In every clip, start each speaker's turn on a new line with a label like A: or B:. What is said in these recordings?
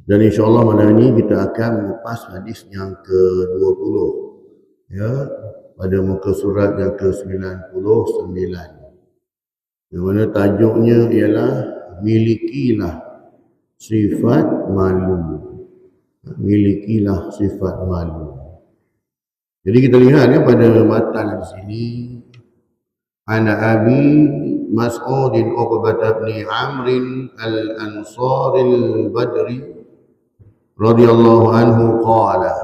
A: Dan insyaAllah malam ini kita akan mengupas hadis yang ke-20, ya, pada muka surat yang ke-99, yang mana tajuknya ialah milikilah sifat malu. Milikilah sifat malu. Jadi kita lihat ya pada matan di sini, ana Abi Mas'ud Uqbah bin Amr al-Ansari al-Badri radhiyallahu anhu qala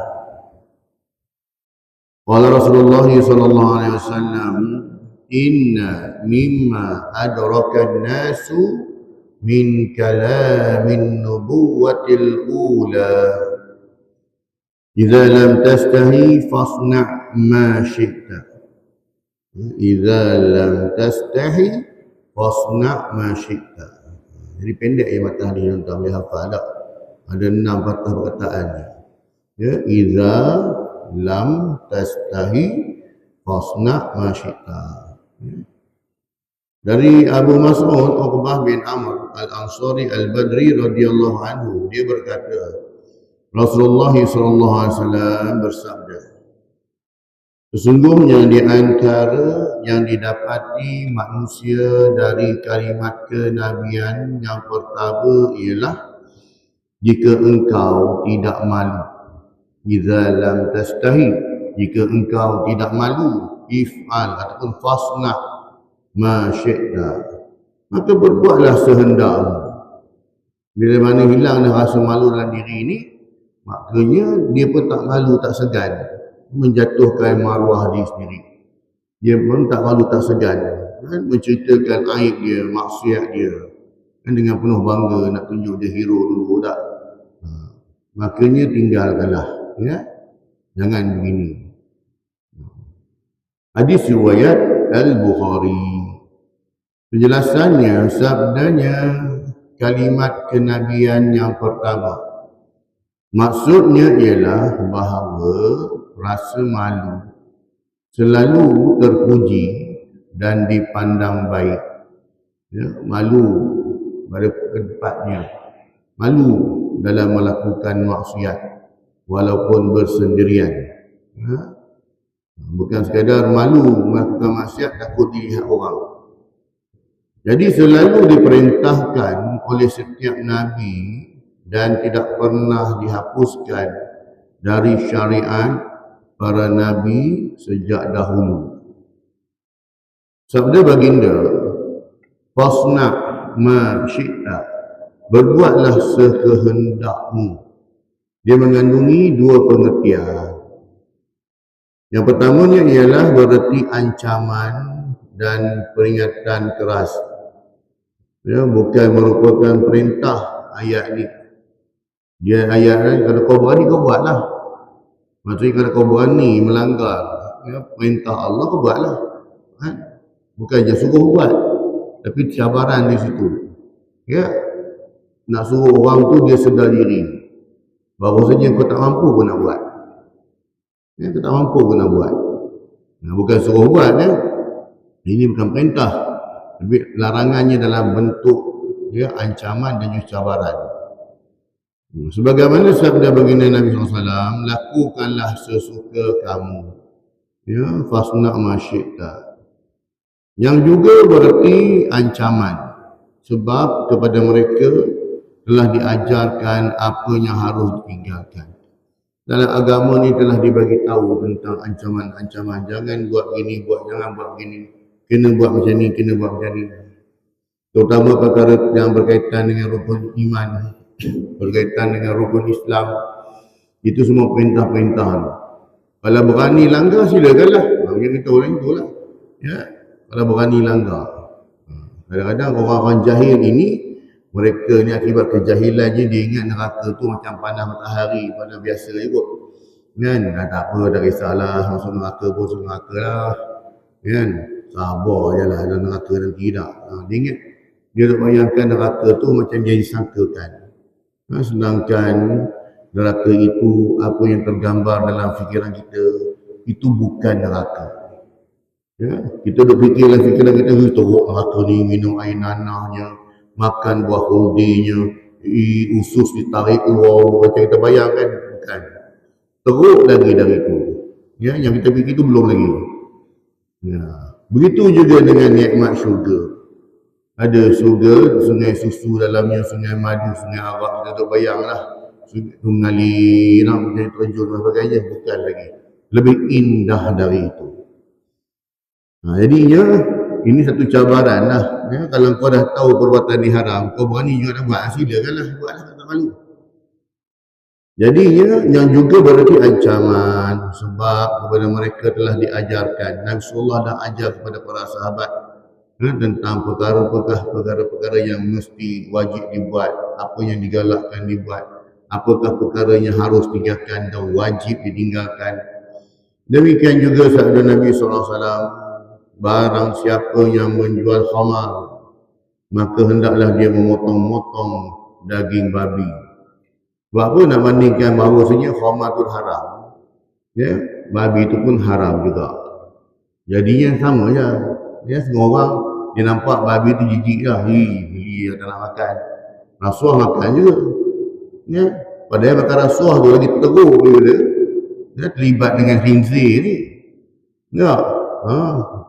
A: qala Rasulullah sallallahu alaihi wasallam inna mimma adraka an-nasu min kalamin nubuwatil ula idza lam tastahi fasna' ma syi'ta. Idza lam tastahi fasna' ma syi'ta. Jadi pendek ya mata hadis yang tak boleh hafal tak. Ada 6 patah perkataannya. Ya, idza lam tastahi fasna' ma syi'ta. Dari Abu Mas'ud Uqbah bin Amr al-Ansari al-Badri radhiyallahu anhu, dia berkata, Rasulullah sallallahu alaihi wasallam bersabda, sesungguhnya di antara yang didapati manusia dari kalimat kenabian yang pertama ialah jika engkau tidak malu. Idza lam tastahi, jika engkau tidak malu, if'al ataupun fasna' ma syi'ta, maka berbuatlah sehendakmu. Bila mana hilang rasa malu dalam diri ini, maknanya dia pun tak malu, tak segan menjatuhkan maruah diri sendiri. Dia pun tak malu, tak segan menceritakan aib dia, maksiat dia, dengan penuh bangga nak tunjuk dia hero dulu tak. Maknanya tinggalkanlah, ya, jangan begini. Hadis riwayat Al-Bukhari. Penjelasannya, sabdanya kalimat kenabian yang pertama, maksudnya ialah bahawa rasa malu selalu terpuji dan dipandang baik. Ya, malu pada tempatnya, malu dalam melakukan maksiat walaupun bersendirian. Ya, bukan sekadar malu melakukan maksiat takut dilihat orang. Jadi selalu diperintahkan oleh setiap Nabi dan tidak pernah dihapuskan dari syariat para Nabi sejak dahulu. Sabda baginda, fasna' ma syi'ta, berbuatlah sekehendakmu. Dia mengandungi dua pengertian. Yang pertamanya ialah bererti ancaman dan peringatan keras. Ya, bukan merupakan perintah ayat ni. Dia ayat ni, kalau kau berani kau buatlah. Maksudnya kalau kau berani melanggar, ya, perintah Allah kau buatlah. Bukan je suruh buat, tapi cabaran di situ. Ya, nak suruh orang tu dia sedar diri bahawa saja kau tak mampu kau nak buat. Ya, kau tak mampu kau nak buat. Nah, bukan suruh buat, ya. Ini bukan perintah, tapi larangannya dalam bentuk, ya, ancaman dan juga cabaran. Sebagaimana sabda baginda Nabi SAW, lakukanlah sesuka kamu, ya, fasna' ma syi'ta, yang juga berarti ancaman, sebab kepada mereka telah diajarkan apa yang harus ditinggalkan. Dalam agama ni telah dibagi tahu tentang ancaman-ancaman, jangan buat gini, jangan buat gini, kena buat macam ni, kena buat macam ni. Terutama perkara yang berkaitan dengan rukun iman, berkaitan dengan rukun Islam, itu semua perintah-perintah. Kalau berani langgar, silakanlah. Yang kita orang itulah. Ya, kalau berani langgar. Kadang-kadang orang-orang jahil ini, mereka ni akibat kejahilannya dia ingat neraka tu macam panas matahari, panas biasa juga. Kan? Tak apa, tak kisahlah, masuk neraka pun masuk neraka lah. Kan? Sabar je lah dalam neraka nanti tak. Dia ingat, dia nak bayangkan neraka tu macam dia disangkakan. Sedangkan neraka itu, apa yang tergambar dalam fikiran kita, itu bukan neraka. Ya, kita duk fikiran kita teruk neraka ni, minum air nanahnya, makan buah khuldinya, usus ditarik keluar macam kita bayangkan, bukan. Teruk lagi dari itu. Ya, yang kita fikir itu belum lagi. Ya. Begitu juga dengan nikmat syurga. Ada syurga, sungai susu dalamnya, sungai madu, sungai arak, kita tak bayanglah. Sungai tu mengalir, nak menjadi terjun dan sebagainya, bukan lagi. Lebih indah dari itu. Jadinya, ini satu cabaran lah. Ya, kalau kau dah tahu perbuatan ni haram, kau berani juga nak buat, silakanlah, buatlah, tak malu. Jadinya yang juga berarti ancaman sebab kepada mereka telah diajarkan. Nabi Sallallahu dah ajar kepada para sahabat tentang perkara-perkara yang mesti wajib dibuat, apa yang digalakkan dibuat, apakah perkara yang harus ditinggalkan dan wajib ditinggalkan. Demikian juga sabda Nabi SAW, barang siapa yang menjual khamar, maka hendaklah dia memotong-motong daging babi. Sebab apa nak bandingkan bahawasanya khamar itu haram, ya, babi itu pun haram juga. Jadinya sama je. Ya, semua orang dia nampak babi itu jijik lah, beli tak nak makan. Rasuah makan juga. Ya, padahal makan rasuah tu lagi teruk dia. Dia terlibat dengan khinzir ni. Ya,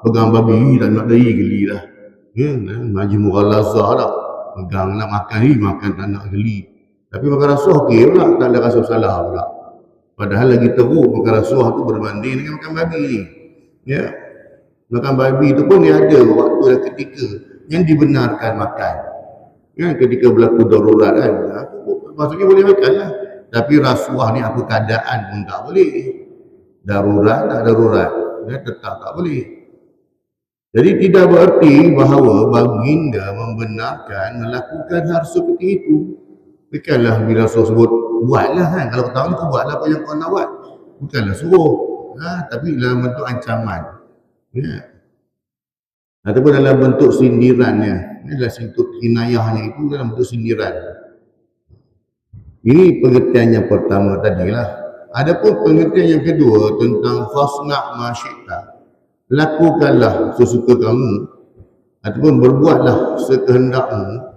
A: pegang babi tak nak dari geli lah. Ya, Haji Mughalazah lah. Pegang nak makan makan tak nak geli. Tapi makan rasuah okey pula, tak ada rasa salah pula. Padahal lagi teruk makan rasuah tu berbanding dengan makan babi ni. Ya. Makan babi tu pun dia ada waktu dan ketika yang dibenarkan makan. Kan ketika berlaku darurat kan. Maksudnya boleh makan lah. Tapi rasuah ni apa keadaan pun tak boleh. Darurat tak darurat. Ya, tetap tak boleh. Jadi tidak berarti bahawa baginda membenarkan melakukan hal seperti itu. Bukanlah bila Rasul sebut, buatlah kan. Kalau kau tahu ni kau buatlah apa yang kau nak buat. Bukanlah suruh. Tapi dalam bentuk ancaman. Ya. Ataupun dalam bentuk sindirannya. Dalam bentuk kinayahnya itu dalam bentuk sindiran. Ini pengertian yang pertama tadilah. Adapun pengertian yang kedua tentang fasna' ma syi'ta. Lakukanlah sesuka kamu ataupun berbuatlah sekehendakmu.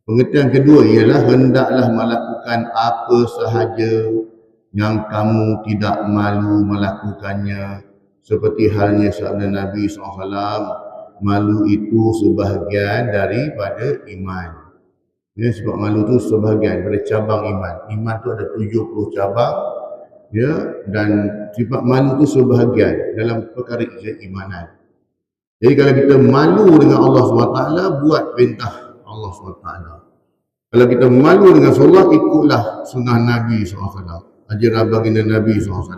A: Pengertian kedua ialah hendaklah melakukan apa sahaja yang kamu tidak malu melakukannya. Seperti halnya sabda Nabi SAW, malu itu sebahagian daripada iman. Ya, sebab malu itu sebahagian daripada cabang iman. Iman itu ada 70 cabang. Ya, dan sifat malu itu sebahagian dalam perkara keimanan. Jadi kalau kita malu dengan Allah SWT, buat perintah Allah SWT. Kalau kita malu dengan solat, ikutlah sunnah Nabi SAW. Ajaran baginda Nabi SAW.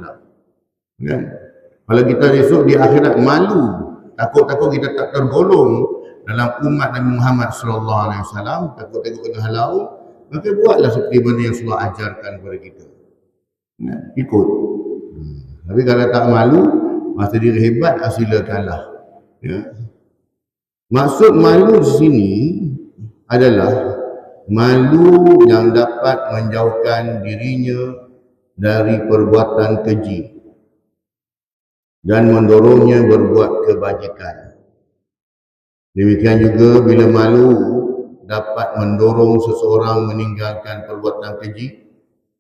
A: Kan? Kalau kita esok di akhirat malu, takut-takut kita tak tergolong dalam umat Nabi Muhammad SAW, takut-takut kena halau, maka buatlah seperti mana yang Allah ajarkan kepada kita. Nah, ikut. Tapi kalau tak malu, masa diri hebat, silakanlah. Ya. Maksud malu di sini adalah malu yang dapat menjauhkan dirinya dari perbuatan keji dan mendorongnya berbuat kebajikan. Demikian juga bila malu dapat mendorong seseorang meninggalkan perbuatan keji,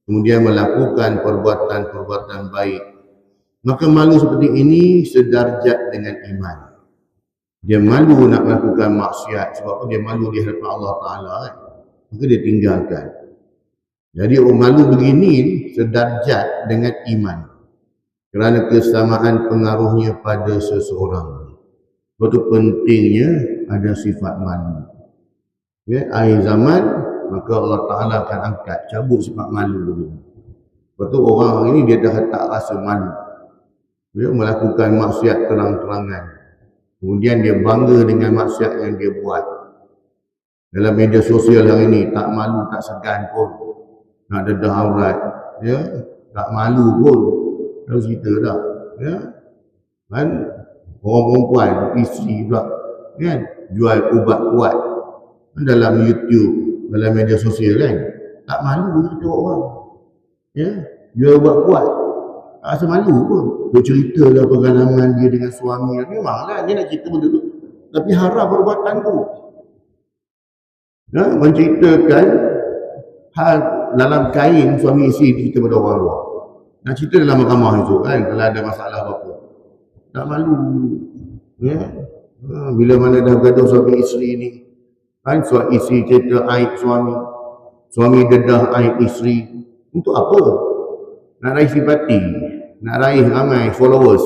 A: kemudian melakukan perbuatan-perbuatan baik. Maka malu seperti ini sedarjat dengan iman. Dia malu nak melakukan maksiat sebab dia malu di hadapan Allah Ta'ala. Maka dia tinggalkan. Jadi orang malu begini sedarjat dengan iman. Kerana kesamaan pengaruhnya pada seseorang. Sebab itu pentingnya ada sifat malu. Ya, akhir zaman, maka Allah Ta'ala akan angkat, cabut sifat malu dulu. Sebab itu orang ini dia dah tak rasa malu. Dia melakukan maksiat terang-terangan. Kemudian dia bangga dengan maksiat yang dia buat. Dalam media sosial hari ini, tak malu, tak segan pun. Nak dedah aurat. Ya, tak malu pun. Kalau cerita tak, ya, kan, orang perempuan, isteri pula, kan, jual ubat kuat dalam YouTube, dalam media sosial kan, tak malu kita orang, ya, jual ubat kuat, tak rasa malu pun, dia ceritalah pengalaman dia dengan suami, memanglah dia nak cerita benda tu, tapi haram perbuatan tu, ya, menceritakan hal dalam kain suami isteri cerita pada orang luar. Nak cerita dalam mahkamah itu kan, kalau ada masalah apa-apa. Tak malu. Ya. Bila mana dah bergaduh suami isteri ni, kan suami isteri cerita aib suami, suami dedah aib isteri. Untuk apa? Nak raih simpati, nak raih ramai followers.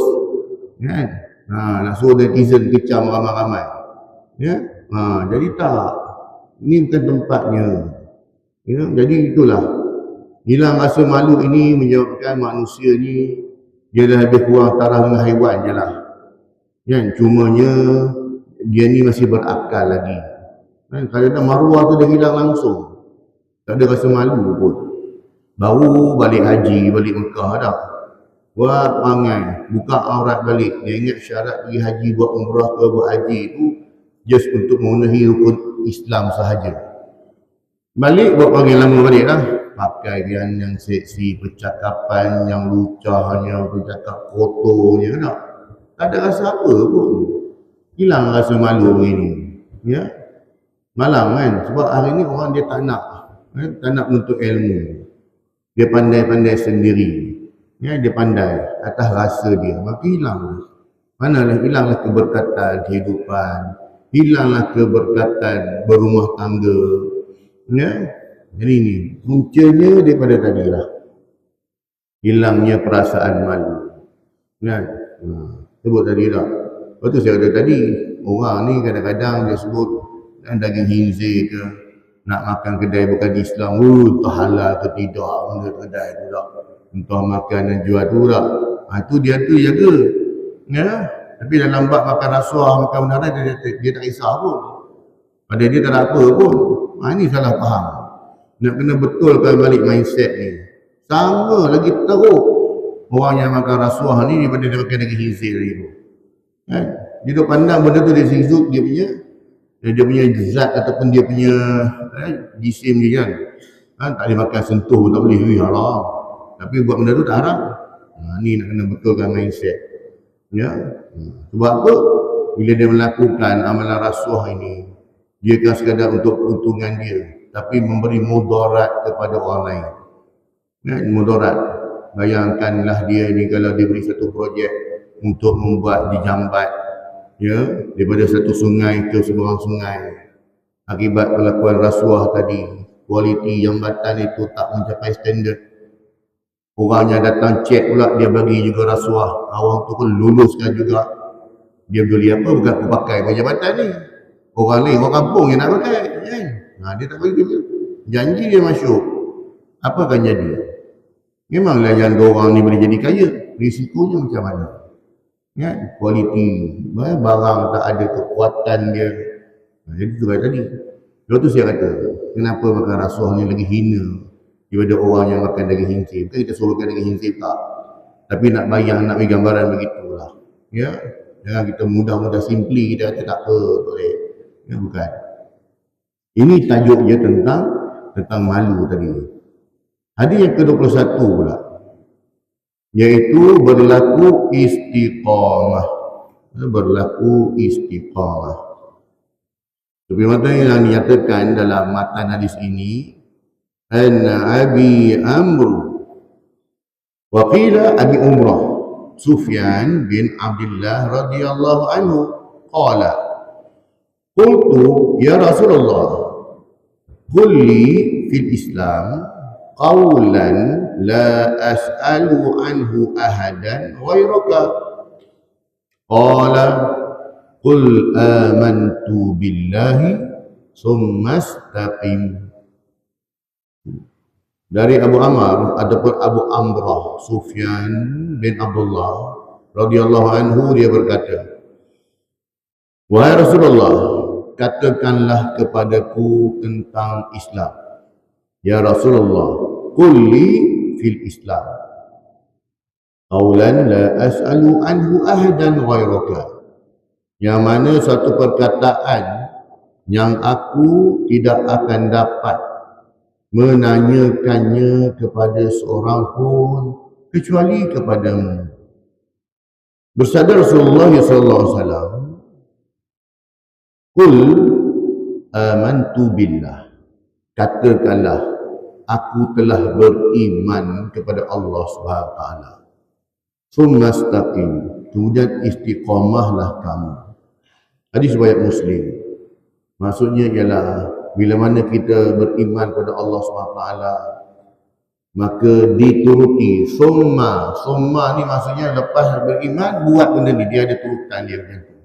A: Kan? Nak suruh netizen kecam ramai-ramai. Ya? Jadi tak. Ini bukan tempatnya. Ya? Jadi itulah. Hilang rasa malu ini menyebabkan manusia ni dia dah lebih kurang taraf dengan haiwan je lah. Kan? Cumanya dia ni masih berakal lagi. Kan? Kadang-kadang maruah tu dah hilang langsung. Tak ada rasa malu pun. Baru balik haji, balik Mekah dah. Buat pangai, buka aurat balik. Dia ingat syarat pergi haji, buat umrah ke buat haji tu just untuk memenuhi rukun Islam sahaja. Balik buat panggil lama balik lah. Pakai yang seksi, percakapan yang lucahnya, bercakap kotornya tak. Tak ada rasa apa pun. Hilang rasa malu begini. Ya. Malam kan. Sebab hari ni orang dia tak nak. Tak nak menuntut ilmu. Dia pandai-pandai sendiri. Ya, dia pandai atas rasa dia. Maka hilang. Manalah hilanglah keberkatan kehidupan. Hilanglah keberkatan berumah tangga. Ya. Jadi ni puncanya daripada tadi lah. Hilangnya perasaan malu. Kan? Sebut tadi tak. Lepas tu saya kata tadi, orang ni kadang-kadang dia sebut daging khinzir ke, nak makan kedai bukan Islam, entah halal ke tidak, benda kedai tu tak. Entah makan dan jual tu tak. Tu dia tu jaga. Ya? Tapi dalam bab makan rasuah, makan benda dia tak kisah pun. Pada dia tak ada apa pun. Ini salah faham. Nak kena betulkan balik mindset ni. Sama lagi teruk orang yang makan rasuah ni daripada dia makan daging khinzir tu. Kan? Dia duk pandang benda tu dari sudut dia punya zat ataupun dia punya jisim dia kan. Tak boleh makan sentuh pun tak boleh. Haram. Tapi buat benda tu tak haram. Ni nak kena betulkan mindset. Ya. Sebab apa? Bila dia melakukan amalan rasuah ini, dia kan sekadar untuk keuntungan dia, tapi memberi mudarat kepada orang lain. Ya, mudarat. Bayangkanlah dia ni kalau dia beri satu projek untuk membuat di jambat, ya, daripada satu sungai ke seberang sungai. Akibat pelakuan rasuah tadi, kualiti jambatan itu tak mencapai standard. Orangnya datang cek pula, dia bagi juga rasuah. Orang tu pun luluskan juga. Dia beli apa? Bukan aku pakai jabatan ni. Orang lain, orang kampung yang nak pakai. Kan? Dia tak bagi juga. Janji dia masuk. Apa akan jadi? Memanglah yang orang ni boleh jadi kaya. Risikonya macam mana? Kan? Kualiti. Barang tak ada kekuatan dia. Jadi tu kata tadi. Lepas tu saya kata, kenapa makan rasuah ni lagi hina daripada orang yang makan daging khinzir? Bukan kita suruh makan daging khinzir tak. Tapi nak bayang, nak bagi gambaran begitulah. Ya? Jangan kita mudah-mudah simply kita kata tak apa, boleh. Ya, bukan. Ini tajuknya tentang malu tadi. Hadis yang ke-21 pula, iaitu berlaku istiqamah. Berlaku istiqamah. Seperti mana yang dinyatakan dalam matan hadis ini, anna Abi Amr wa qila Abi Umrah Sufyan bin Abdullah radhiyallahu anhu qala qultu ya Rasulullah qul li fil Islam qawlan la as'alu anhu ahadan ghairaka qala qul amantu billahi summa istaqim. Dari Abu Amr ataupun Abu Amrah Sufyan bin Abdullah radhiyallahu anhu, dia berkata, wahai Rasulullah, katakanlah kepadaku tentang Islam. Ya Rasulullah, qulli fil Islam qawlan la as'alu anhu ahadan ghairaka. Yang mana satu perkataan yang aku tidak akan dapat menanyakannya kepada seorang pun kecuali kepadamu. Bersabda Rasulullah SAW, qul amantu billah, katakanlah aku telah beriman kepada Allah Subhanahu wa taala. Summastaqim, kemudian istiqamahlah kamu. Hadis riwayat Muslim. Maksudnya ialah bila mana kita beriman kepada Allah Subhanahu wa taala, maka dituruti. Summa ni maksudnya lepas beriman buat benda ni, dia ada turutan dia macam tu.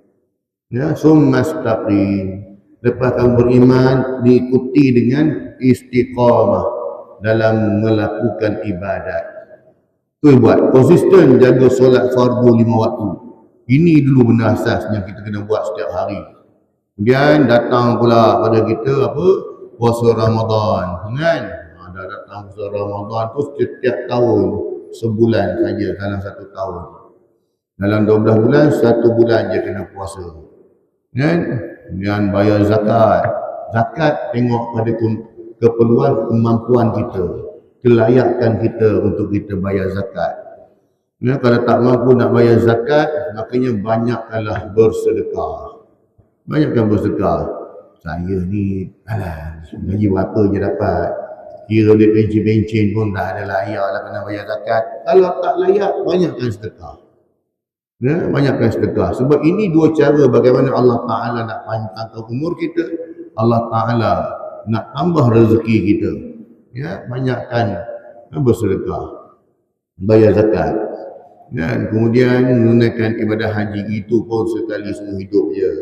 A: Ya, summastaqim. Lepas kamu beriman diikuti dengan istiqamah dalam melakukan ibadat. Tu buat konsisten jaga solat fardu 5 waktu. Ini dulu benda asas yang kita kena buat setiap hari. Kemudian datang pula pada kita apa? Puasa Ramadan, kan? Dah datang puasa Ramadan tu setiap tahun sebulan saja dalam 1 tahun. Dalam 12 bulan 1 bulan je kena puasa. Kan? Kemudian bayar zakat. Zakat tengok pada keperluan kemampuan kita. Kelayakan kita untuk kita bayar zakat. Ya, kalau tak mampu nak bayar zakat, makanya banyakkanlah bersedekah. Banyakkan bersedekah. Saya ni, gaji berapa je dapat. Kira duit bencin-bencin pun tak ada layak lah kena bayar zakat. Kalau tak layak, banyakkan sedekah. Ya, banyakkan sedekah. Sebab ini 2 cara bagaimana Allah Ta'ala nak panjangkan umur kita. Allah Ta'ala nak tambah rezeki kita. Ya, banyakkan bersedekah, bayar zakat, dan kemudian menunaikan ibadah haji. Itu pun sekali seumur hidup je,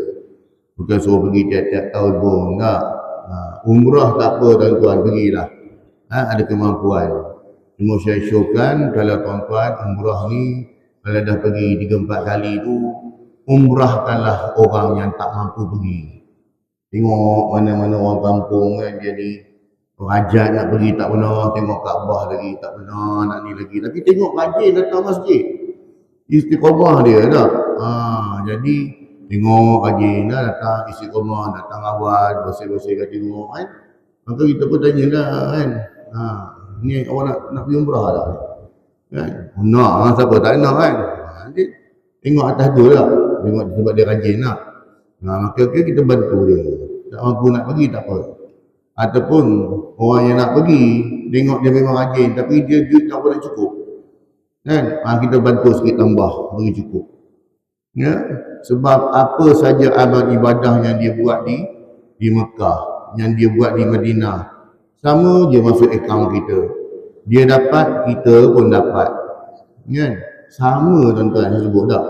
A: bukan suruh pergi tiap-tiap tahun pun. Tak. Umrah tak apa tuan-tuan, pergilah. Ada kemampuan. Cuma saya syorkan kalau tuan-tuan umrah ni kalau dah pergi 3-4 kali tu, umrahkanlah orang yang tak mampu pergi. Tengok mana-mana orang kampung kan, dia ni rajat nak pergi tak pernah, tengok Kaabah lagi tak pernah, nak ni lagi. Tapi tengok rajin datang masjid, istiqamah dia tak. Jadi tengok rajin dah datang istiqamah, datang awal, bersih-bersih kat tengok kan. Maka kita pun tanya dah kan, ni awak nak pergi umrah tak? Kan? Nak, siapa tak nak kan? Tengok atas tu lah, tengok sebab dia rajin lah. Maka kita bantu dia. Tak mampu nak pergi tak apa. Ataupun orang yang nak pergi, tengok dia memang rajin tapi dia duit tak boleh cukup. Kan? Kita bantu sikit tambah, bagi cukup. Ya? Sebab apa saja amal ibadah yang dia buat di Mekah, yang dia buat di Madinah, sama je masuk akaun kita. Dia dapat, kita pun dapat. Kan? Sama tuan-tuan, saya sebut tak?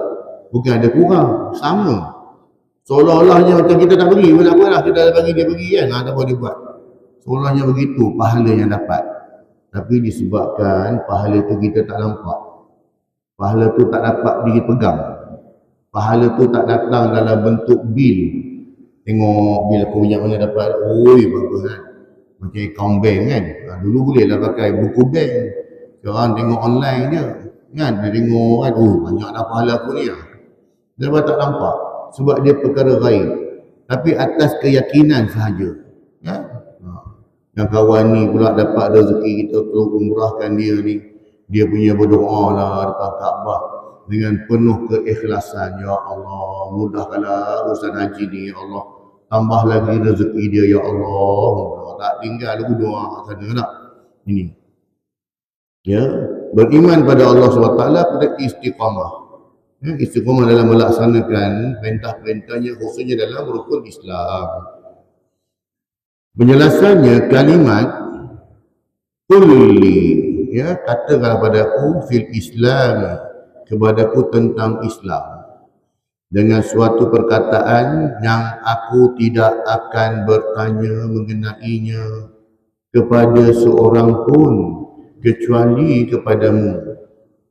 A: Bukan ada kurang, sama. Seolah-olahnya macam kita tak pergi, tak apalah, kita dah bagi dia pergi kan, tak apa dia buat. Seolahnya begitu pahala yang dapat. Tapi disebabkan pahala tu kita tak nampak. Pahala tu tak dapat dipegang. Pahala tu tak datang dalam bentuk bil. Tengok bil aku banyak mana dapat. Oi, bagus kan. Macam account bank kan. Dulu boleh lah pakai buku bank. Sekarang tengok online je. Kan? Dia tengok kan. Oh, banyak dah pahala aku ni lah. Dia tak nampak. Sebab dia perkara gaib. Tapi atas keyakinan sahaja. Kan? Yang kawan ni pula dapat rezeki, kita terus umrahkan dia ni. Dia punya berdoa lah depan Kaabah dengan penuh keikhlasan. Ya Allah, mudahkanlah urusan haji ni ya Allah. Tambah lagi rezeki dia ya Allah. Tak tinggal lagu doa sana tak. Ini. Ya, beriman pada Allah SWT pada istiqamah. Ya, istiqamah dalam melaksanakan perintah-perintahnya, khususnya dalam rukun Islam. Penjelasannya kalimat kulli, ya, katakanlah padaku fil Islam, kepadaku tentang Islam, dengan suatu perkataan yang aku tidak akan bertanya mengenainya kepada seorang pun kecuali kepadamu.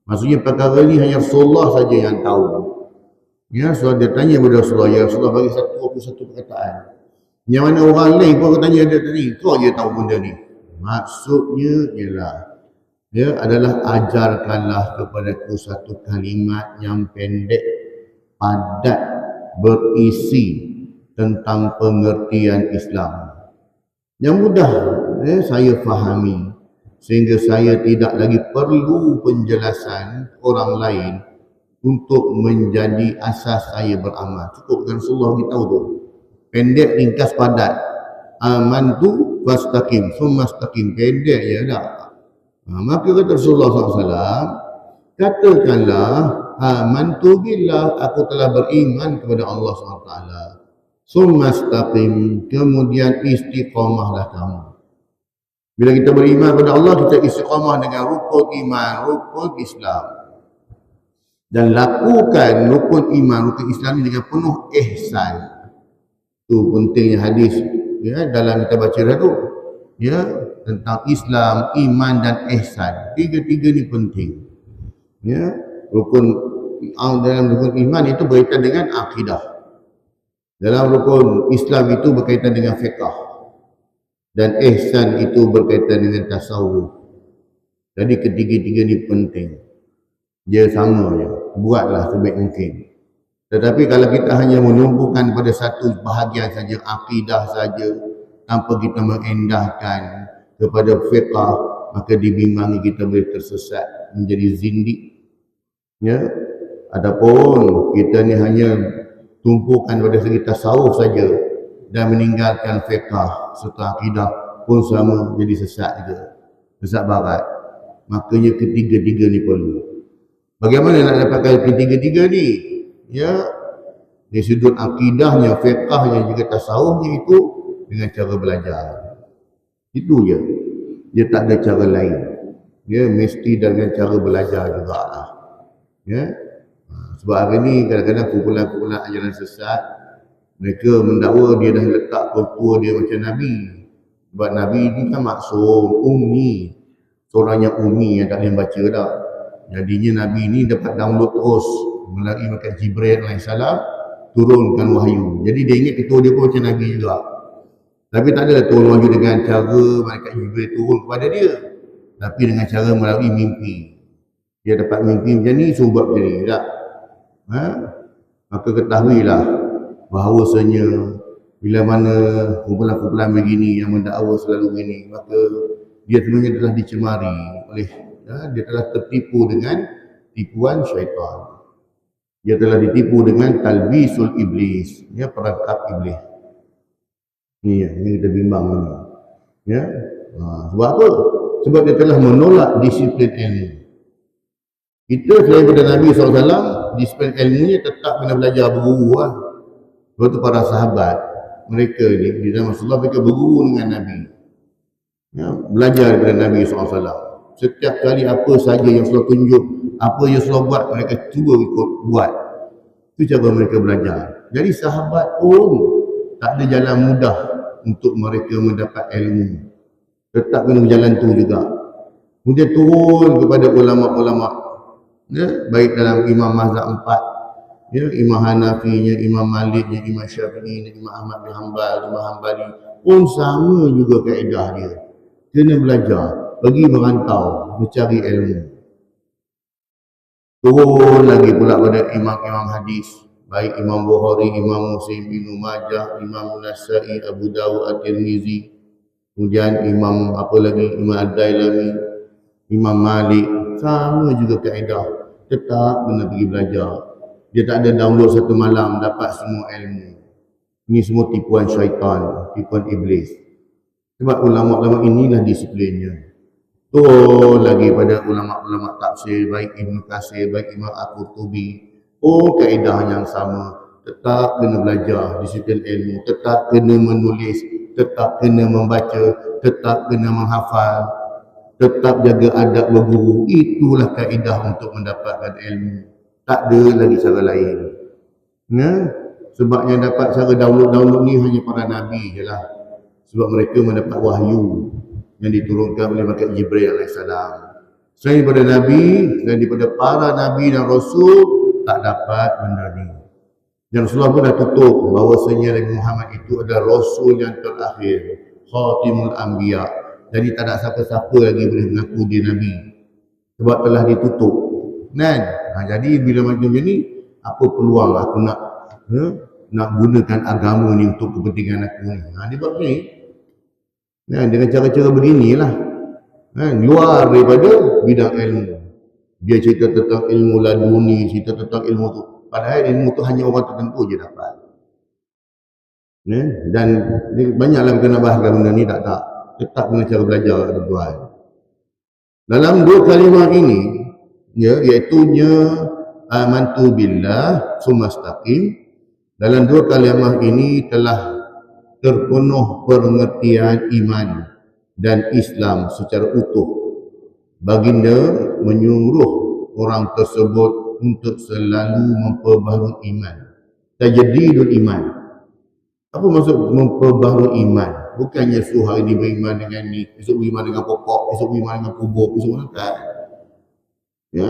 A: Maksudnya perkara ini hanya Rasulullah saja yang tahu. Ya, so dia tanya kepada Rasulullah, ya Rasulullah bagi satu perkataan. Yang mana orang lain pun tanya dia tadi, kau je tahu benda ni. Maksudnya ialah, dia adalah ajarkanlah kepadaku satu kalimat yang pendek, padat, berisi tentang pengertian Islam. Yang mudah saya fahami, sehingga saya tidak lagi perlu penjelasan orang lain untuk menjadi asas saya beramal. Cukup kan Rasulullah beritahu tu. Pendek, ringkas, padat. Amantu fastaqim, summa istaqim. Pendek je dah. Maka kata Rasulullah SAW, katakanlah, amantu billah, aku telah beriman kepada Allah SWT. Summa istaqim, kemudian istiqamahlah kamu. Bila kita beriman kepada Allah, kita istiqamah dengan rukun iman, rukun Islam. Dan lakukan rukun iman, rukun Islam ini dengan penuh ihsan. Itu pentingnya hadis ya, dalam kita baca dah tu. Ya, tentang Islam, iman dan ihsan. Tiga-tiga ni penting. Ya, dalam rukun iman itu berkaitan dengan akidah. Dalam rukun Islam itu berkaitan dengan fiqh. Dan ihsan itu berkaitan dengan tasawuf. Jadi ketiga-tiga ni penting. Dia sama je. Buatlah sebaik mungkin. Tetapi kalau kita hanya menumpukan pada satu bahagian saja, akidah saja, tanpa kita mengendahkan kepada fiqh, maka dibimbangi kita boleh tersesat menjadi zindik. Ya. Adapun kita ni hanya tumpukan pada segi tasawuf saja dan meninggalkan fiqh serta akidah pun sama, jadi sesat juga. Sesat barat. Makanya ketiga-tiga ni perlu. Bagaimana nak dapatkan ketiga-tiga ni? Ya, dari sudut akidahnya, fiqhnya, juga tasawufnya itu dengan cara belajar. Itu je. Dia tak ada cara lain. Ya, mesti dengan cara belajar jugalah. Ya. Sebab hari ni kadang-kadang kumpulan-kumpulan ajaran sesat, mereka mendakwa dia dah letak kultur dia macam Nabi. Sebab Nabi ni kan maksum, ummi. Seorang yang ummi yang tak boleh baca dah. Jadinya Nabi ni dapat download terus melalui malaikat Jibril AS, turunkan wahyu. Jadi dia ingat ketua dia pun macam Nabi juga. Tapi tak adalah turun wahyu dengan cara malaikat Jibril turun kepada dia, tapi dengan cara melalui mimpi. Dia dapat mimpi macam ni, suruh buat macam ni tak? Maka ketahuilah bahawasanya bila mana kumpulan-kumpulan begini yang mendakwa selalu begini, maka dia sebenarnya telah dicemari oleh dia telah tertipu dengan tipuan syaitan. Dia telah ditipu dengan talbisul iblis, ya, perangkap iblis. Ni kita bimbang ni. Ya. Sebab apa? Sebab dia telah menolak disiplin ilmu. Kita selain daripada Nabi SAW, disiplin ilmunya tetap kena belajar berguru lah. Sebab tu para sahabat, mereka ni di zaman Rasulullah, mereka berguru dengan Nabi. Ya, belajar daripada Nabi SAW. Setiap kali apa saja yang Rasulullah tunjuk, apa yang Rasulullah buat, mereka cuba ikut buat. Itu cara mereka belajar. Jadi sahabat pun tak ada jalan mudah untuk mereka mendapat ilmu. Tetap kena berjalan tu juga. Kemudian turun kepada ulama-ulama, ya, baik dalam Imam Mazhab 4, ya, Imam Hanafinya, Imam Maliknya, Imam Syafi'inya, Imam Ahmad bin Hanbal, Imam Hanbali pun sama juga kaedah dia. Kena belajar, pergi merantau, mencari ilmu. Turun lagi pula pada imam-imam hadis, baik Imam Bukhari, Imam Muslim, Ibnu Majah, Imam Nasa'i, Abu Dawud, At-Tirmizi, kemudian Imam apa lagi, Imam Ad-Dailami, Imam Malik, sama juga kaedah. Tetap kena pergi belajar. Dia tak ada download satu malam dapat semua ilmu. Ini semua tipuan syaitan, tipuan iblis. Sebab ulama-ulama inilah disiplinnya. Turun lagi pada ulama-ulama tafsir, baik Ibnu Katsir, baik Imam Al-Qurtubi. Kaedah yang sama. Tetap kena belajar disiplin ilmu, tetap kena menulis, tetap kena membaca, tetap kena menghafal, tetap jaga adab berguru. Itulah kaedah untuk mendapatkan ilmu. Tak ada lagi cara lain. Ya? Sebab yang dapat cara download ni hanya para Nabi je lah. Sebab mereka mendapat wahyu yang diturunkan oleh malaikat Jibril AS. Selain daripada Nabi, selain daripada para Nabi dan Rasul, tak dapat benda ni. Dan Rasulullah pun dah tutup bahawasanya Nabi Muhammad itu adalah Rasul yang terakhir, Khatimul Anbiya. Jadi tak ada siapa-siapa lagi boleh mengaku dia Nabi. Sebab telah ditutup. Kan? Jadi bila macam ni, apa peluang aku nak gunakan agama ni untuk kepentingan aku ni. Dia buat ni. Dengan cara-cara beginilah. Luar daripada bidang ilmu. Dia cerita tentang ilmu laduni, cerita tentang ilmu tu. Padahal ilmu tu hanya orang tertentu je dapat. Dan banyaklah kita nak bahas benda ni, tak. tetap dengan cara belajar tuan. Dalam dua kalimah ini, ya, iaitunya amantu billah sumastaqim. Dalam dua kalimah ini telah terpenuh pengertian iman dan Islam secara utuh. Baginda menyuruh orang tersebut untuk selalu memperbaharui iman. Tajdidul iman. Apa maksud memperbaharui iman? Bukannya suruh hari ini beriman dengan ni, esok beriman dengan pokok, esok beriman dengan kubur, esok beriman tak. Ya.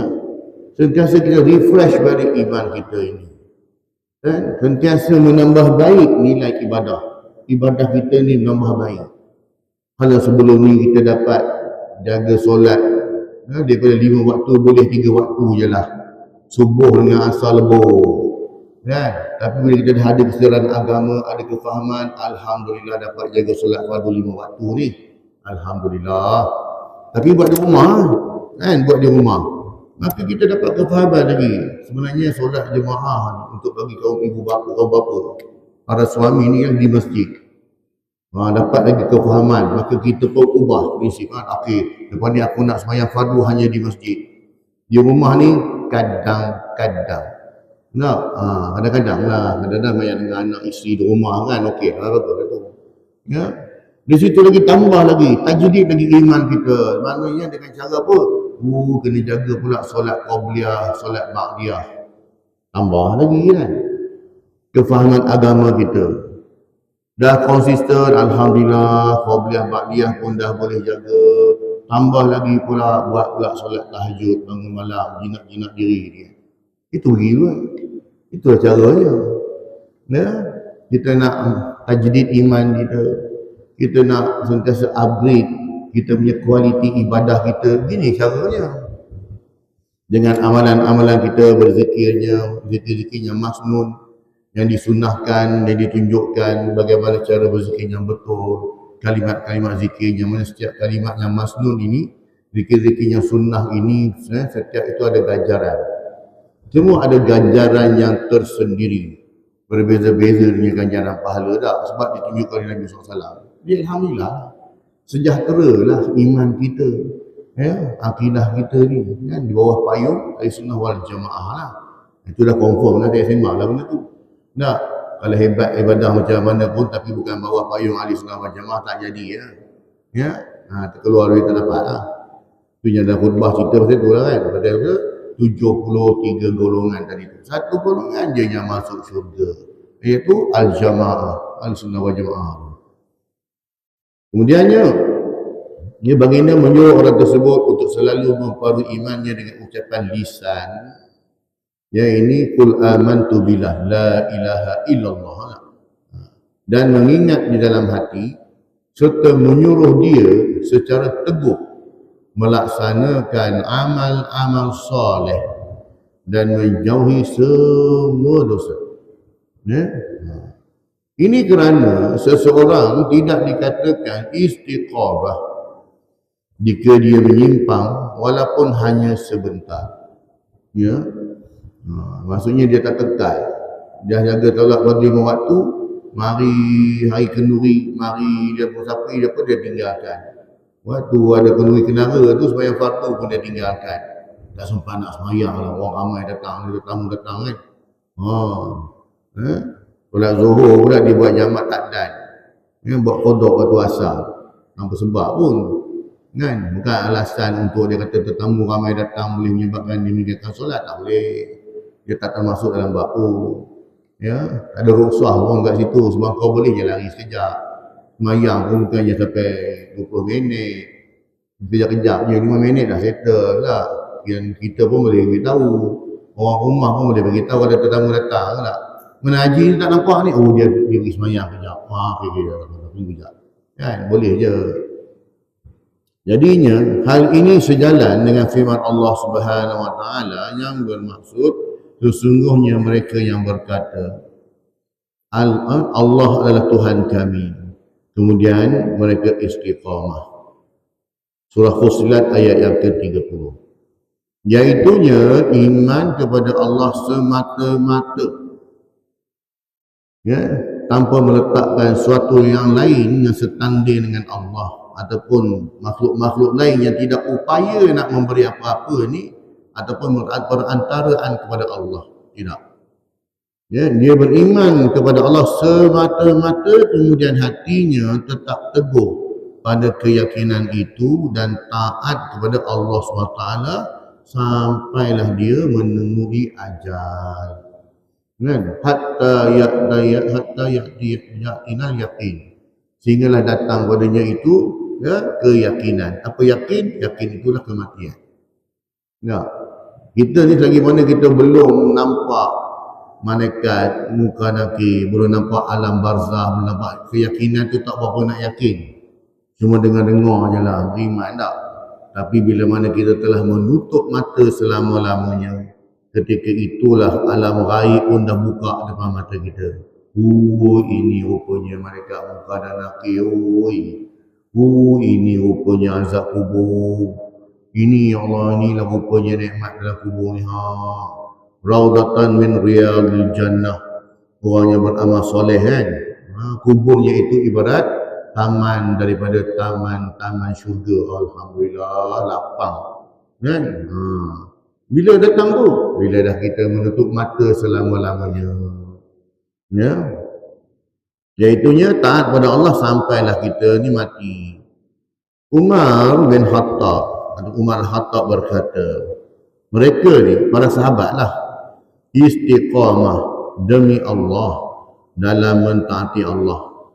A: Sentiasa kita refresh balik iman kita ini. Dan sentiasa menambah baik nilai ibadah. Ibadah kita ni menambah baik. Kalau sebelum ni kita dapat jaga solat, daripada 5 waktu boleh 3 waktu je lah. Subuh dengan asar lebur. Kan? Tapi bila kita dah ada kesedaran agama, ada kefahaman, alhamdulillah dapat jaga solat fardu 5 waktu ni. Alhamdulillah. Tapi buat di rumah, kan? Buat di rumah. Maka kita dapat kefahaman lagi. Sebenarnya solat jemaah untuk bagi kaum ibu bapa, kaum bapa, para suami ni yang di masjid. Dapat lagi kefahaman. Maka kita pun ubah prinsip. Okey, lepas ni aku nak sembahyang fardu hanya di masjid. Di rumah ni kadang-kadang. Nak, kadang-kadang lah. Kadang-kadang banyak dengan anak isteri di rumah kan. Okey, betul tu. Ya. Di situ lagi tambah lagi. Tajdid lagi iman kita. Maknanya dengan cara apa? Kena jaga pula solat qabliyah, solat ba'diyah. Tambah lagi kan. Kefahaman agama kita. Dah konsisten, alhamdulillah, qabliyah ba'diyah pun dah boleh jaga. Tambah lagi pula buat pula solat tahajud, bangun malam, jinak-jinak diri dia. Itu gila. Itulah caranya. Ya, kita nak tajdid iman kita. Kita nak sentiasa upgrade kita punya kualiti ibadah kita. Gini caranya. Dengan amalan-amalan kita berzikirnya, zikir-zikirnya masnun, yang disunahkan, yang ditunjukkan bagaimana cara berzikir yang betul, kalimat-kalimat zikirnya, mana setiap kalimat yang masnun ini, zikir-zikir yang sunnah ini, setiap itu ada ganjaran. Semua ada ganjaran yang tersendiri. Berbeza-beza dengan ganjaran pahala tak, sebab ditunjukkan oleh Nabi SAW. Dia alhamdulillah, sejahteralah iman kita, ya, akidah kita ni, kan, di bawah payung Ahlussunnah wal Jamaah lah. Itu dah confirm lah, tak sembang lah benda tu. Nak, kalau hebat ibadah macam mana pun tapi bukan bawah payung Ahlussunnah wal Jamaah tak jadi ya. Ya, terkeluar duit tak dapat lah. Tu yang dah khutbah cerita pasal tu lah kan. Pasal ke 73 golongan tadi tu. Satu golongan je yang masuk syurga, iaitu Al-Jamaah, Ahlussunnah wal Jamaah. Kemudiannya, dia baginda menyuruh orang tersebut untuk selalu memperbarui imannya dengan ucapan lisan. Ya, ini qul amantu billah la ilaha illallah. Dan mengingat di dalam hati serta menyuruh dia secara teguh melaksanakan amal-amal soleh dan menjauhi semua dosa. Ya? Ini kerana seseorang tidak dikatakan istiqamah jika dia menyimpang walaupun hanya sebentar. Ya. Maksudnya dia tak kekal. Dia jaga tolak bagi 5 waktu, mari hari kenduri, mari dia pun sapi, dia pun dia tinggalkan. Waktu ada kenduri kenara tu sembahyang fardu pun dia tinggalkan. Tak sempat nak sembahyang lah, orang ramai datang, dia tamu datang kan. Solat Zuhur pula dia buat jamak takdan. Dia buat qada waktu asar. Tanpa sebab pun. Kan? Bukan alasan untuk dia kata tetamu ramai datang boleh menyebabkan dia meninggalkan solat. Tak boleh. Dia tak termasuk dalam bab tu. Ya, tak ada rukhsah pun kat situ. Sebab kau boleh je lari sekejap. Semayang pun bukannya sampai 20 minit. Kejap-kejap je, 5 minit dah settle lah. Yang kita pun boleh beritahu. Orang rumah pun boleh beritahu kalau tetamu datang tak. Mana haji tak nampak ni, oh dia pergi semayang kejap. Kejap. Kan, boleh je. Jadinya, hal ini sejalan dengan firman Allah Subhanahu Wa Taala yang bermaksud sesungguhnya mereka yang berkata Allah adalah Tuhan kami. Kemudian mereka istiqamah. Surah Fussilat ayat yang ke-30. Iaitunya iman kepada Allah semata-mata. Ya, tanpa meletakkan suatu yang lain yang setanding dengan Allah. ataupun makhluk-makhluk lain yang tidak upaya nak memberi apa-apa ni ataupun perantaraan kepada Allah. Tidak. Ya, dia beriman kepada Allah semata-mata, kemudian hatinya tetap teguh pada keyakinan itu dan taat kepada Allah SWT sampailah dia menemui ajal. Kan? Hatta ya'tinal yaqin. Sehinggalah datang padanya itu ya, keyakinan. Apa yakin? Yakin itulah kematian. Ya. Kita ni lagi mana kita belum nampak malaikat muka nakir, belum nampak alam barzah, belum nampak keyakinan tu tak berapa nak yakin. Cuma dengar-dengar je lah, beriman tak. Tapi bila mana kita telah menutup mata selama-lamanya, ketika itulah alam ghaib pun dah buka depan mata kita. Ini rupanya malaikat muka dan nakir. Ini rupanya azab kubur. Ini ya Allah, inilah rupanya nikmat dalam kubur ni. Raudatan min riyadil jannah. Orang yang beramal soleh kan. Kuburnya itu ibarat taman daripada taman-taman syurga. Alhamdulillah, lapang. Kan? Bila datang tu? Bila dah kita menutup mata selama-lamanya. Ya. Iaitunya taat pada Allah sampailah kita ni mati. Umar bin Khattab atau Umar Khattab berkata, mereka ni para sahabat lah istiqamah demi Allah dalam mentaati Allah,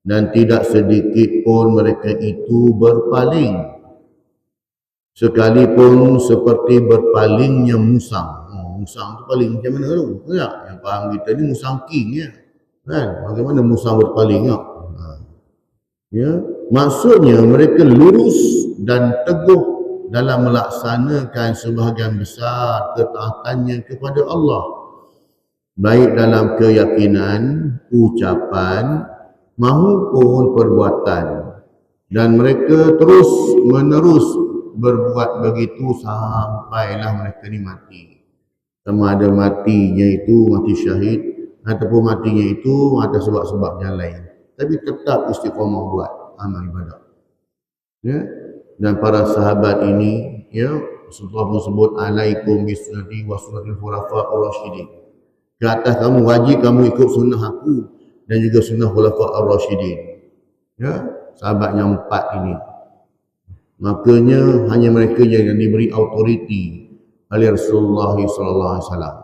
A: dan tidak sedikit pun mereka itu berpaling, sekalipun seperti berpalingnya musang. Musang tu paling macam mana tu? Ya, yang faham kita ni musang king ya. Kan? Bagaimana musang berpaling ya? Ya, maksudnya mereka lurus dan teguh dalam melaksanakan sebahagian besar ketaatannya kepada Allah, baik dalam keyakinan, ucapan maupun perbuatan, dan mereka terus menerus berbuat begitu sampailah mereka ni mati. Sama ada matinya itu mati syahid ataupun matinya itu atas sebab-sebab yang lain, tapi tetap istiqamah buat amal ibadah. Ya, dan para sahabat ini ya, Rasulullah pun sebut alaikum bisunnati wa sunnatil khulafa'ir rasyidin. Ke atas kamu wajib kamu ikut sunnah aku dan juga sunnah khulafa'ir rasyidin. Ya, sahabat yang 4 ini. Makanya hanya mereka yang diberi autoriti oleh Rasulullah sallallahu alaihi wasallam.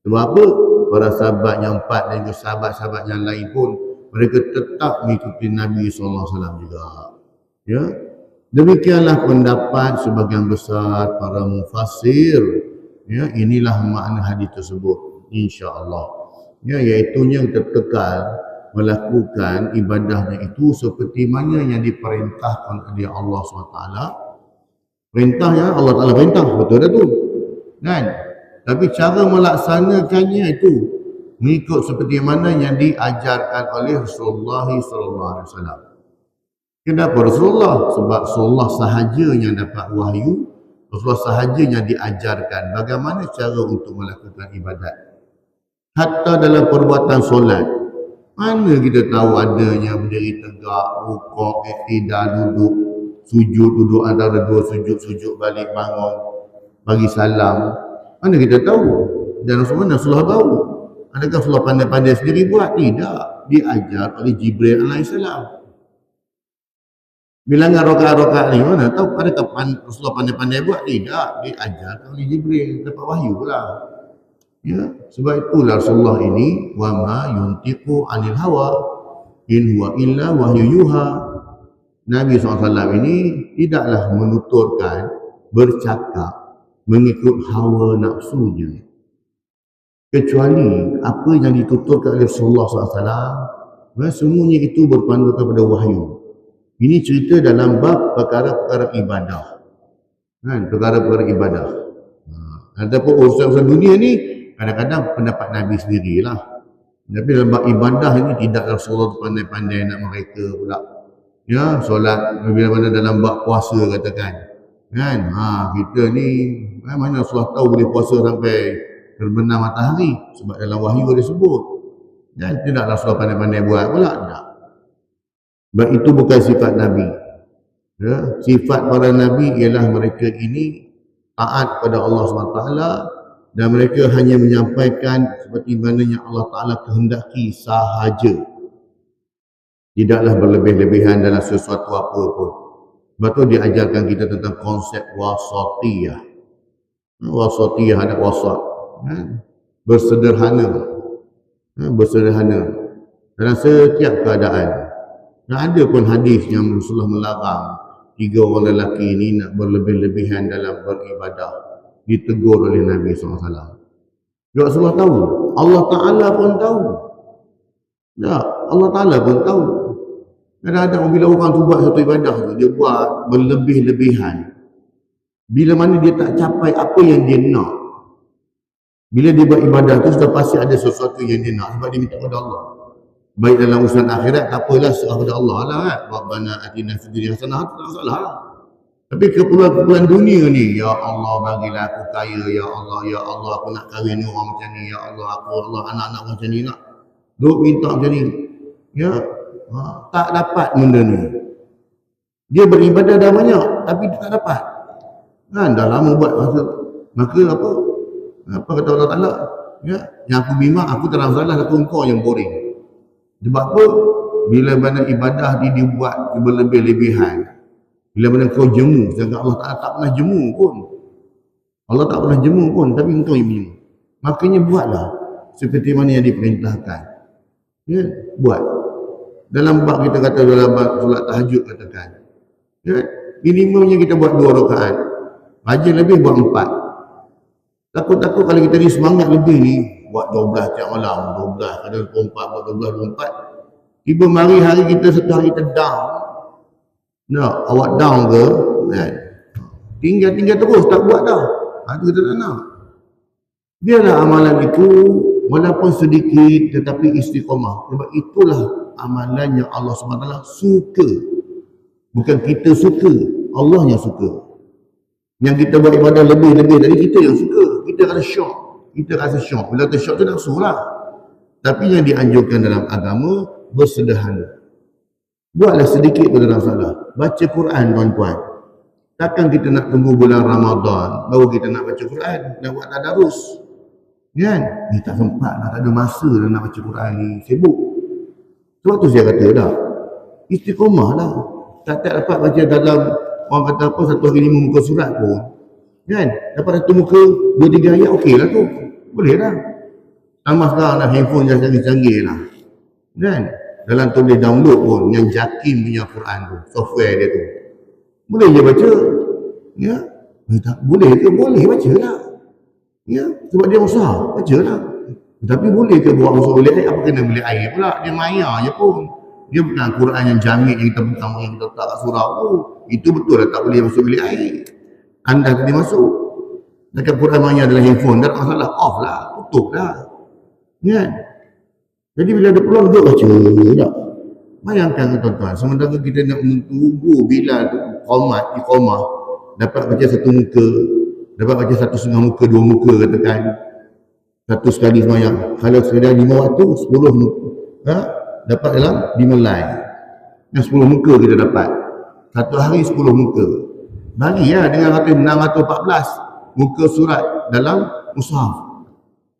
A: Sebab apa? Para sahabat yang 4 dan juga sahabat-sahabat yang lain pun mereka tetap mengikuti Nabi sallallahu alaihi wasallam juga. Ya. Demikianlah pendapat sebagian besar para mufassir. Ya, inilah makna hadis tersebut insya-Allah. Ya, iaitu yang terkekal melakukan ibadahnya itu seperti mana yang diperintahkan oleh Allah SWT. Perintahnya Allah Taala perintah, betul dah tu. Kan? Tapi cara melaksanakannya itu mengikut seperti mana yang diajarkan oleh Rasulullah sallallahu alaihi wasallam. Kenapa Rasulullah? Sebab Rasulullah sahaja yang dapat wahyu, Rasulullah sahaja yang diajarkan bagaimana cara untuk melakukan ibadat. Hatta dalam perbuatan solat, mana kita tahu adanya berdiri tegak, rukuk, iktidal, duduk, sujud, duduk antara dua sujud, sujud balik bangun, bagi salam. Mana kita tahu? Dan Rasulullah tahu. Adakah Rasulullah pandai-pandai sendiri buat? Tidak. Diajar oleh Jibril alaihissalam. Bilangan rakaat-rakaat ni mana tahu? Adakah Rasulullah pandai-pandai buat? Tidak. Diajar oleh Jibril. Dapat wahyu pula. Ya, sebab itulah Rasulullah ini wa ma yuntiqu anil hawa in huwa illa wahyu yuha. Nabi SAW ini tidaklah menuturkan, bercakap mengikut hawa nafsunya, kecuali apa yang dituturkan oleh Rasulullah SAW. Semuanya itu berpandu kepada wahyu. Ini cerita dalam bab perkara-perkara ibadah. Kan, perkara-perkara ibadah. Ataupun urusan-urusan dunia ni kadang-kadang pendapat Nabi sendirilah. Tapi dalam bab ibadah ini tidak Rasulullah pandai-pandai nak mereka pula. Ya, solat bila mana dalam bab puasa katakan. Kan? Kita ni mana Rasulullah tahu boleh puasa sampai terbenam matahari sebab dalam wahyu ada sebut. Dan tidak Rasulullah pandai-pandai buat pula. Tak. Sebab itu bukan sifat Nabi. Ya, sifat para nabi ialah mereka ini taat kepada Allah SWT dan mereka hanya menyampaikan seperti mana yang Allah Ta'ala kehendaki sahaja. Tidaklah berlebih-lebihan dalam sesuatu apa pun. Sebab tu diajarkan kita tentang konsep wasatiyah. Wasatiyah ada wasat. Bersederhana. Bersederhana. Dalam setiap keadaan. Dan ada pun hadis yang Rasulullah melarang 3 orang lelaki ini nak berlebih-lebihan dalam beribadah. Ditegur oleh Nabi SAW. Rasulullah tahu. Allah Ta'ala pun tahu. Ya, Allah Ta'ala pun tahu. Kadang-kadang bila orang tu buat satu ibadah tu, dia buat berlebih-lebihan. Bila mana dia tak capai apa yang dia nak. Bila dia buat ibadah tu, sudah pasti ada sesuatu yang dia nak. Sebab dia minta kepada Allah. Baik dalam urusan akhirat, tak apalah, serah kepada Allah lah kan. Rabbana atina fid dunya hasanah, tak masalah. Tapi keperluan dunia ni, ya Allah bagilah aku kaya, ya Allah aku nak kahwin orang macam ni, ya Allah anak-anak macam ni nak. Duk minta macam ni. Ya, tak dapat benda ni. Dia beribadah dah banyak, tapi dia tak dapat. Kan, dah lama buat maka apa kata Allah Ta'ala? Ya, yang aku bimbang, aku tak ada masalah, aku engkau yang boring. Sebab apa? Bila mana ibadah dia dibuat berlebih-lebihan. Bila mana kau jemu, sedangkan Allah Ta'ala tak pernah jemu pun. Allah tak pernah jemu pun, tapi engkau yang jemu. Makanya buatlah seperti mana yang diperintahkan. Ya, buat. Dalam bab kita kata dalam bab solat tahajud katakan. Ya, minimumnya kita buat 2 rakaat. Rajin lebih buat 4. Takut-takut kalau kita ni semangat lebih ni, buat 12 tiap malam, 12, ada 24, buat 12, 24. Tiba mari hari kita setelah kita down. Nak, awak down ke? Kan? Tinggal terus, tak buat dah. Itu kita tak nak. Biarlah amalan itu, walaupun sedikit, tetapi istiqamah. Sebab itulah amalan yang Allah SWT suka. Bukan kita suka, Allah yang suka. Yang kita buat ibadah lebih-lebih dari kita yang suka. Kita rasa syok. Bila kita syok tu nafsu lah. Tapi yang dianjurkan dalam agama, bersederhana. Buatlah sedikit pun dalam salah. Baca Quran tuan-tuan. Takkan kita nak tunggu bulan Ramadan, baru kita nak baca Quran, nak buat tadarus. Kan? Ni tak sempat lah, tak ada masa dah nak baca Quran ni. Sibuk. Sebab tu saya kata dah. Istiqomah lah. Tak dapat baca dalam, orang kata apa, 1 hari 5 muka surat pun. Kan? Dapat 1 muka, 2-3 ayat, okey lah tu. Boleh lah. Tambah sekarang dah handphone yang canggih-canggih lah. Kan? Dalam tu boleh download pun, yang Jakim punya Quran tu, software dia tu. Boleh je baca. Ya? Tak boleh ke? Boleh baca lah. Ya? Sebab dia usaha, baca lah. Tapi boleh ke buat usaha boleh air? Apa kena boleh air pula? Dia maya je pun. Dia bukan Quran yang jamik yang kita buka, yang kita letak kat surau tu. Itu betul lah, tak boleh masuk bilik air. Anda tadi masuk. Dekat Quran maya dalam handphone, tak ada masalah. Off lah, tutup lah. Kan? Jadi bila ada peluang, duduk baca tak? Bayangkan tuan-tuan, sementara kita nak menunggu bila tu iqamah, dapat baca 1 muka, dapat baca 1,5 muka, 2 muka katakan. 1 sekali semayang. Kalau sekadar 5 waktu, 10 muka. Dapat dalam 5 line. Yang 10 muka kita dapat. 1 hari 10 muka. Bagilah dengan 614 muka surat dalam mushaf.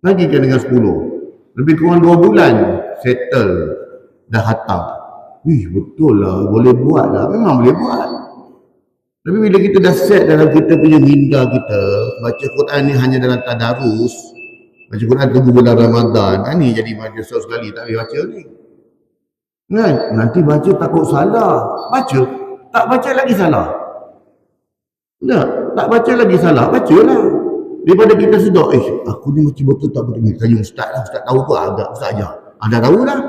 A: Bagikan dengan 10. Lebih kurang 2 bulan settle, dah khatam. Betul lah, boleh buat lah. Memang boleh buat. Tapi bila kita dah set dalam kita punya minda kita, baca Quran ni hanya dalam tadarus, baca Quran tunggu bulan Ramadan, ni jadi majlis sekali tak boleh baca ni. Kan? Nanti baca takut salah. Baca, tak baca lagi salah. Tak baca lagi salah, bacalah. Daripada kita sedar, aku ni macam betul tak betul ni. Tanya ustaz lah, ustaz tahu ke? Agak ustaz ajar. Anda tahu lah.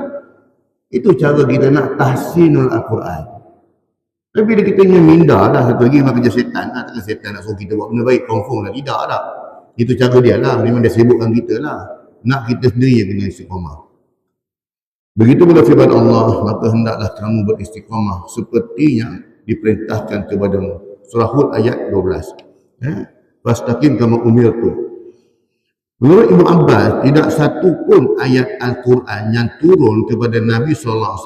A: Itu cara kita nak tahsinul Al-Quran. Tapi bila kita ingin minda lah, satu lagi memang kerja setan lah. Takkan setan nak suruh kita buat benda baik, confirm lah. Tidak lah. Itu cara dia lah. Memang dia sibukkan kita lah. Nak kita sendiri yang kena istiqamah. Begitu pula firman Allah, maka hendaklah kamu beristiqamah sepertinya diperintahkan kepadamu. Surah Hud ayat 12. Fastaqim kama umirtu. Menurut Ibnu Abbas, tidak satu pun ayat Al-Quran yang turun kepada Nabi SAW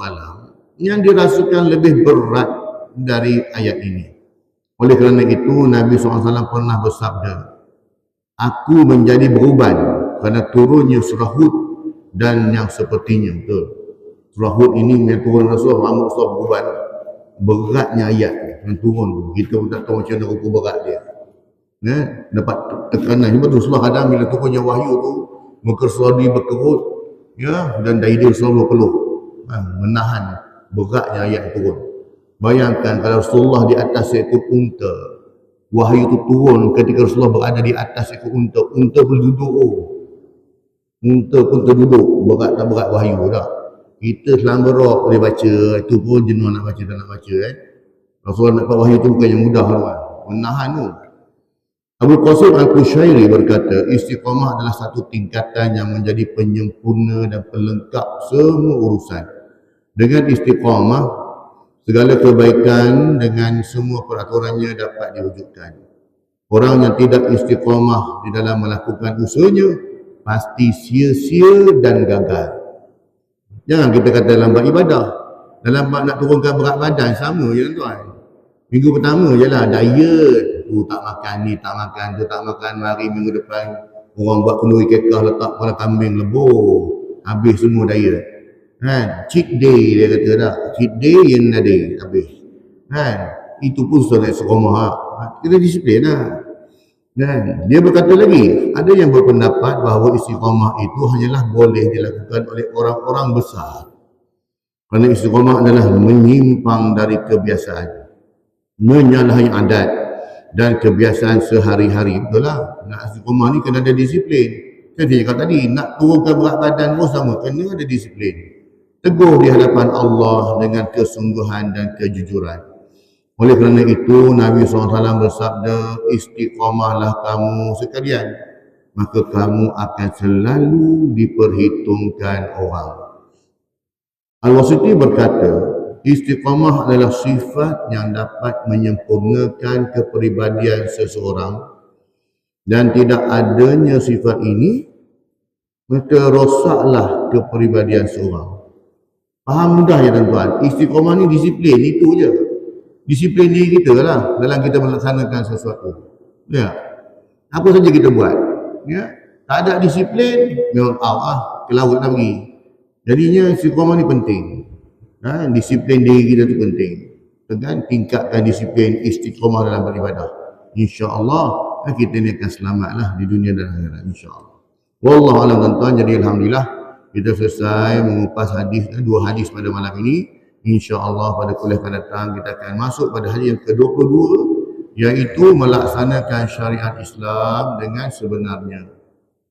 A: yang dirasakan lebih berat dari ayat ini. Oleh kerana itu Nabi SAW pernah bersabda, aku menjadi beruban kerana turunnya surah Hud dan yang sepertinya. Betul, surah Hud ini yang turun Rasul Muhammad SAW beruban. Beratnya ayat yang turun, kita pun tak tahu macam mana rupa berat dia. Dapat tekanan. Sebab tu surah kadang bila turunnya wahyu tu berkersadi berkerut, dan daya dia selalu berpeluh, menahan beratnya ayat turun. Bayangkan kalau Rasulullah di atas seekor unta, wahyu itu turun ketika Rasulullah berada di atas seekor unta, unta boleh duduk. Unta pun terduduk, berat tak berat wahyu dah. Kita selama berak boleh baca, itu pun jenuh nak baca tak nak baca. Rasulullah nak dapat wahyu itu bukan yang mudah lah, menahan tu. Abu Qasim Al-Qushairi berkata, istiqamah adalah satu tingkatan yang menjadi penyempurna dan pelengkap semua urusan. Dengan istiqamah, segala kebaikan dengan semua peraturannya dapat diwujudkan. Orang yang tidak istiqamah di dalam melakukan usahanya, pasti sia-sia dan gagal. Jangan kita kata dalam bab ibadah. Dalam bab nak turunkan berat badan, sama je tuan. Minggu pertama je lah, diet. Tu tak makan ni, tak makan tu, tak makan. Mari minggu depan, orang buat kenduri kekah, letak kepala kambing lebur. Habis semua diet. Cheat day dia kata dah. Cheat day yang ada, habis. Itu pun solat istiqamah. Kita disiplin lah. Dan dia berkata lagi, ada yang berpendapat bahawa istiqamah itu hanyalah boleh dilakukan oleh orang-orang besar. Kerana istiqamah adalah menyimpang dari kebiasaan, menyalahi adat dan kebiasaan sehari-hari. Betul lah, nak istiqamah ni kena ada disiplin. Saya cakap tadi, nak turunkan berat badan pun sama, kena ada disiplin. Teguh di hadapan Allah dengan kesungguhan dan kejujuran. Oleh kerana itu, Nabi SAW bersabda, istiqamahlah kamu sekalian, maka kamu akan selalu diperhitungkan orang. Al-Wasiti berkata, istiqamah adalah sifat yang dapat menyempurnakan kepribadian seseorang, dan tidak adanya sifat ini, maka rosaklah kepribadian seorang. Faham mudah ya tuan-tuan, istiqamah ni disiplin, itu je. Disiplin diri kita lah dalam kita melaksanakan sesuatu. Apa saja kita buat. Tak ada disiplin, memang ke laut nak pergi. Jadinya istiqamah ni penting. Disiplin diri kita tu penting. Tingkatkan disiplin istiqamah dalam beribadah. InsyaAllah kita ni akan selamatlah di dunia dan akhirat, insyaAllah. Wallahualam tuan-tuan. Jadi alhamdulillah kita selesai mengupas hadis, dua hadis pada malam ini. InsyaAllah pada kuliah akan datang kita akan masuk pada hadis yang ke-22, iaitu melaksanakan syariat Islam dengan sebenarnya.